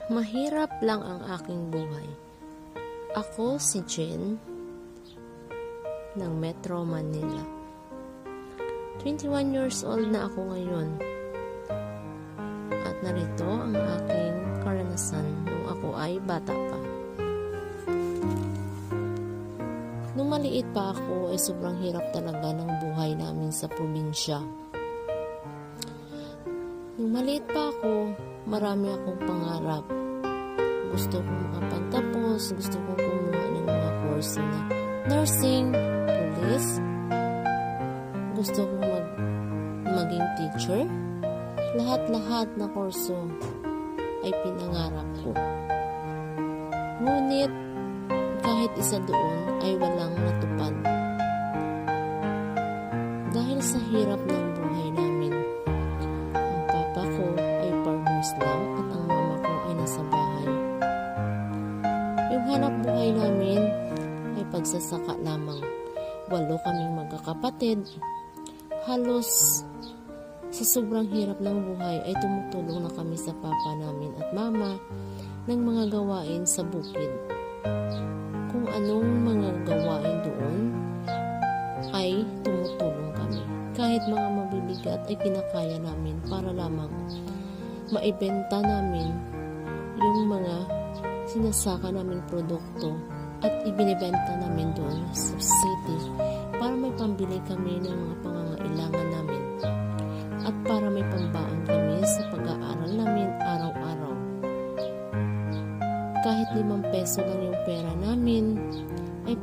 Mahirap lang ang aking buhay. Ako si Jen ng Metro Manila. 21 years old na ako ngayon. At narito ang aking karanasan nung ako ay bata pa. Nung maliit pa ako ay sobrang hirap talaga ng buhay namin sa probinsya. Nung maliit pa ako, marami akong pangarap. Gusto kong makapagtapos, gusto kong kumuha ng mga course na nursing, police, gusto kong maging teacher. Lahat-lahat na kurso ay pinangarap ko. Ngunit, kahit isa doon ay walang natupad. Dahil sa hirap ng buhay namin, ang papa ko ay farmers lang at ang mama ko ay nasa bahay. Yung hanap buhay namin ay pagsasaka lamang. 8 kaming magkakapatid. Halos sa sobrang hirap ng buhay ay tumutulong na kami sa papa namin at mama ng mga gawain sa bukid. Kung anong mga gawain doon ay tumutulong kami. Kahit mga mabibigat ay kinakaya namin para lamang maibenta namin yung mga sinasaka naming produkto at ibinibenta namin doon sa city para may pambili kami ng mga pangangailangan namin at para may pambaon kami sa pag-aaral namin araw-araw. Kahit 5 peso lang yung pera namin ay